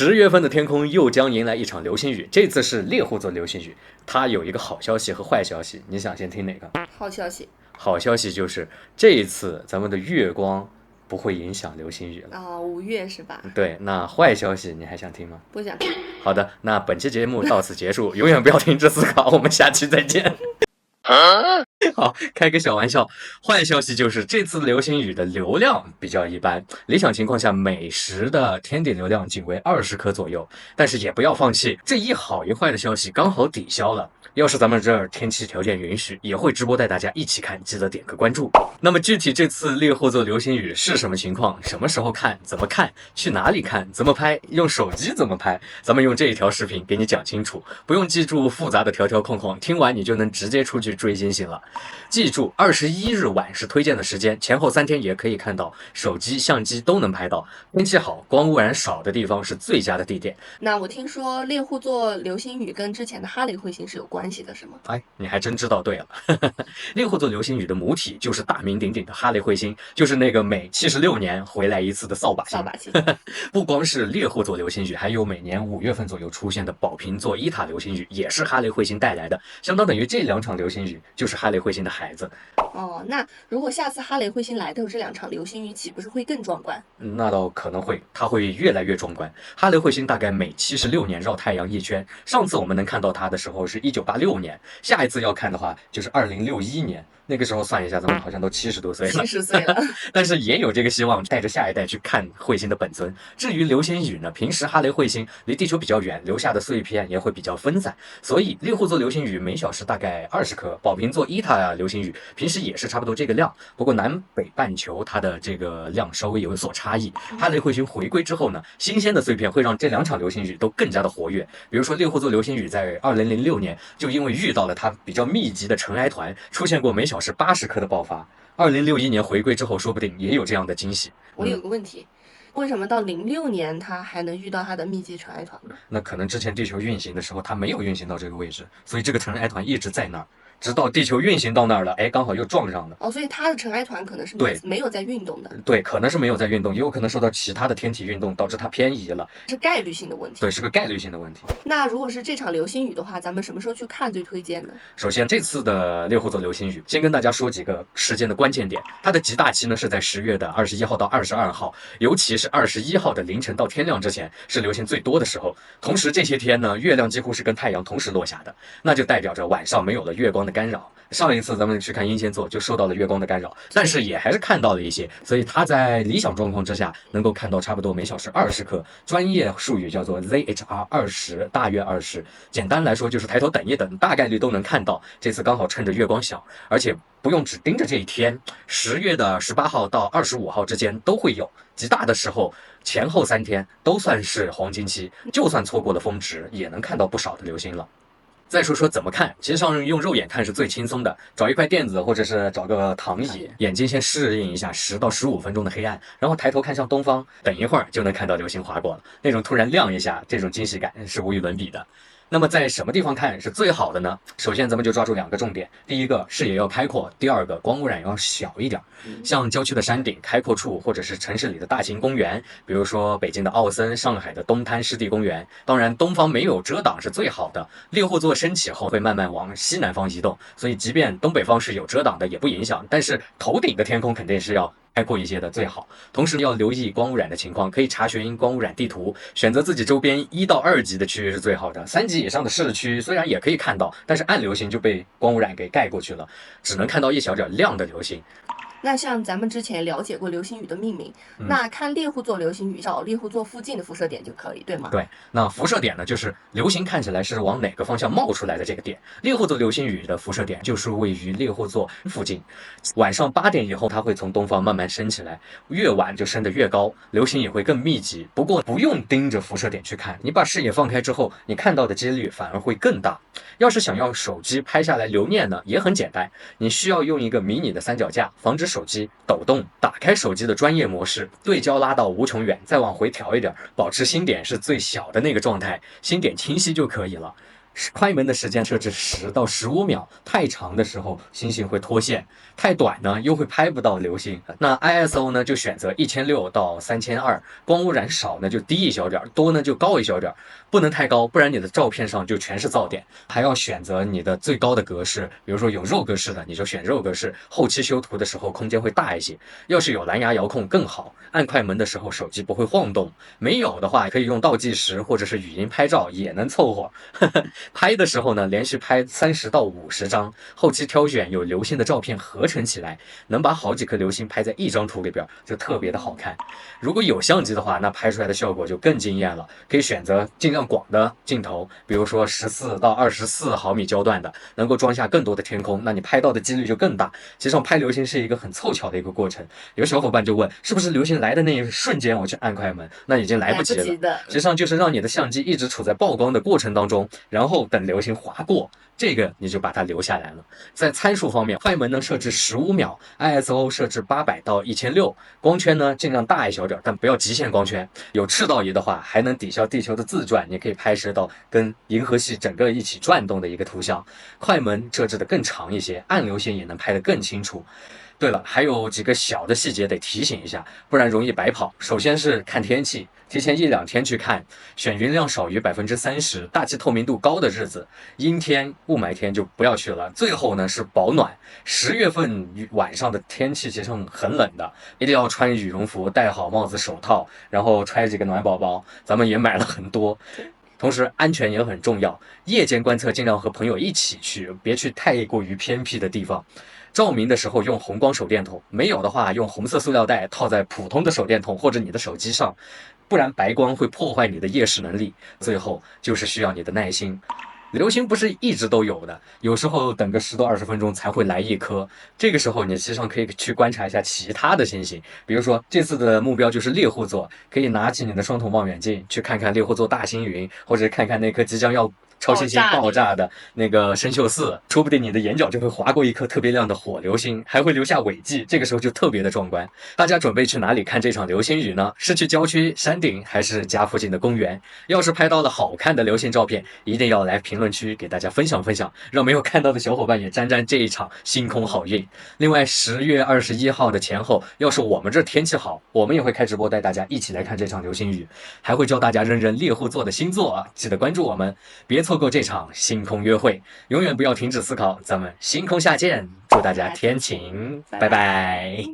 10月份的天空又将迎来一场流星雨，这次是猎户座流星雨。它有一个好消息和坏消息，你想先听哪个？好消息好消息就是这一次咱们的月光不会影响流星雨了。啊，5月是吧？对，那坏消息你还想听吗？不想听。好的，那本期节目到此结束，永远不要停止思考，我们下期再见。好，开个小玩笑。坏消息就是这次流星雨的流量比较一般，理想情况下每时的天顶流量仅为20颗左右，但是也不要放弃，这一好一坏的消息刚好抵消了。要是咱们这儿天气条件允许，也会直播带大家一起看，记得点个关注。那么具体这次猎户座流星雨是什么情况？什么时候看？怎么看？去哪里看？怎么拍？用手机怎么拍？咱们用这一条视频给你讲清楚，不用记住复杂的条条框框，听完你就能直接出去追星星了。记住，21日晚是推荐的时间，前后3天也可以看到，手机、相机都能拍到。天气好、光污染少的地方是最佳的地点。那我听说猎户座流星雨跟之前的哈雷彗星是有关系的，是吗？哎，你还真知道对了。猎户座流星雨的母体就是大名鼎鼎的哈雷彗星，就是那个每76年回来一次的扫把星。扫把星。不光是猎户座流星雨，还有每年5月份左右出现的宝瓶座伊塔流星雨，也是哈雷彗星带来的，相当等于这2场流星雨就是哈雷彗星的孩子。哦，那如果下次哈雷彗星来的这2场流星雨，岂不是会更壮观？那倒可能会，它会越来越壮观。哈雷彗星大概每76年绕太阳一圈，上次我们能看到它的时候是1986年，下一次要看的话就是2061年。那个时候算一下，咱们好像都70多岁了，70岁了。但是也有这个希望，带着下一代去看彗星的本尊。至于流星雨呢，平时哈雷彗星离地球比较远，留下的碎片也会比较分散，所以猎户座流星雨每小时大概20颗，宝瓶座伊塔流星雨平时也是差不多这个量。不过南北半球它的这个量稍微有所差异。哈雷彗星回归之后呢，新鲜的碎片会让这2场流星雨都更加的活跃。比如说猎户座流星雨在2006年就因为遇到了它比较密集的尘埃团，出现过每小时80颗的爆发。2061年回归之后，说不定也有这样的惊喜。我有个问题，为什么到06年它还能遇到它的密集尘埃团呢？那可能之前地球运行的时候，它没有运行到这个位置，所以这个尘埃团一直在那儿。直到地球运行到那儿了，哎，刚好又撞上了。哦，所以它的尘埃团可能是没有在运动的。对，可能是没有在运动，也有可能受到其他的天体运动导致它偏移了，是概率性的问题。对，是个概率性的问题。那如果是这场流星雨的话，咱们什么时候去看最推荐呢？首先，这次的猎户座流星雨，先跟大家说几个时间的关键点。它的极大期呢是在10月的21号到22号，尤其是21号的凌晨到天亮之前是流星最多的时候。同时这些天呢，月亮几乎是跟太阳同时落下的，那就代表着晚上没有了月光的干扰。上一次咱们去看英仙座就受到了月光的干扰，但是也还是看到了一些，所以它在理想状况之下能够看到差不多每小时20颗，专业术语叫做 ZHR 20，大约20。简单来说就是抬头等一等，大概率都能看到。这次刚好趁着月光小，而且不用只盯着这一天，10月的18号到25号之间都会有，极大的时候前后3天都算是黄金期，就算错过了峰值，也能看到不少的流星了。再说说怎么看，其实上用肉眼看是最轻松的，找一块垫子或者是找个躺椅，眼睛先适应一下10到15分钟的黑暗，然后抬头看向东方，等一会儿就能看到流星划过了，那种突然亮一下，这种惊喜感是无与伦比的。那么在什么地方看是最好的呢？首先咱们就抓住2个重点，第一个视野要开阔，第2个光污染要小一点。像郊区的山顶、开阔处，或者是城市里的大型公园，比如说北京的奥森、上海的东滩湿地公园。当然东方没有遮挡是最好的，猎户座升起后会慢慢往西南方移动，所以即便东北方是有遮挡的也不影响，但是头顶的天空肯定是要开阔一些的最好。同时要留意光污染的情况，可以查询光污染地图，选择自己周边1到2级的区域是最好的。3级以上的市区虽然也可以看到，但是暗流星就被光污染给盖过去了，只能看到一小点亮的流星。那像咱们之前了解过流星雨的命名，那看猎户座流星雨找猎户座附近的辐射点就可以，对吗？对，那辐射点呢，就是流星看起来是往哪个方向冒出来的这个点。猎户座流星雨的辐射点就是位于猎户座附近，晚上8点以后它会从东方慢慢升起来，越晚就升得越高，流星也会更密集。不过不用盯着辐射点去看，你把视野放开之后，你看到的几率反而会更大。要是想要手机拍下来留念呢，也很简单，你需要用一个迷你的三脚架，防止手机抖动，打开手机的专业模式，对焦拉到无穷远，再往回调一点，保持星点是最小的那个状态，星点清晰就可以了。快门的时间设置10到15秒，太长的时候星星会脱线，太短呢又会拍不到流星。那 ISO 呢就选择1600到3200，光污染少呢就低一小点，多呢就高一小点，不能太高，不然你的照片上就全是噪点。还要选择你的最高的格式，比如说有肉格式的你就选肉格式，后期修图的时候空间会大一些。要是有蓝牙遥控更好，按快门的时候手机不会晃动。没有的话可以用倒计时或者是语音拍照也能凑合。拍的时候呢，连续拍30到50张，后期挑选有流星的照片合成起来，能把好几颗流星拍在一张图里边，就特别的好看。如果有相机的话，那拍出来的效果就更惊艳了。可以选择尽量广的镜头，比如说14到24毫米焦段的，能够装下更多的天空，那你拍到的几率就更大。其实上拍流星是一个很凑巧的一个过程。有小伙伴就问，是不是流星来的那一瞬间我去按快门，那已经来不及了。实际上就是让你的相机一直处在曝光的过程当中，然后等流星划过，这个你就把它留下来了。在参数方面，快门能设置15秒， ISO 设置800到1600，光圈呢尽量大一小点，但不要极限光圈。有赤道仪的话，还能抵消地球的自转，你可以拍摄到跟银河系整个一起转动的一个图像。快门设置的更长一些，暗流星也能拍得更清楚。对了，还有几个小的细节得提醒一下，不然容易白跑。首先是看天气，提前1-2天去看，选云量少于30%、大气透明度高的日子，阴天、雾霾天就不要去了。最后呢是保暖，10月份晚上的天气其实很冷的，一定要穿羽绒服，戴好帽子、手套，然后揣几个暖宝宝，咱们也买了很多。同时安全也很重要，夜间观测尽量和朋友一起去，别去太过于偏僻的地方。照明的时候用红光手电筒，没有的话用红色塑料袋套在普通的手电筒或者你的手机上，不然白光会破坏你的夜视能力。最后就是需要你的耐心。流星不是一直都有的，有时候等个10到20分钟才会来一颗。这个时候你实际上可以去观察一下其他的星星，比如说这次的目标就是猎户座，可以拿起你的双筒望远镜去看看猎户座大星云，或者看看那颗即将要超新星爆炸的那个参宿4，说不定你的眼角就会划过一颗特别亮的火流星，还会留下尾迹，这个时候就特别的壮观。大家准备去哪里看这场流星雨呢？是去郊区、山顶，还是家附近的公园？要是拍到了好看的流星照片，一定要来评论区给大家分享分享，让没有看到的小伙伴也沾沾这一场星空好运。另外10月21号的前后，要是我们这天气好，我们也会开直播带大家一起来看这场流星雨，还会教大家认认猎户座的星座啊，记得关注我们，别错过这场星空约会，永远不要停止思考，咱们星空下见，祝大家天晴，拜拜。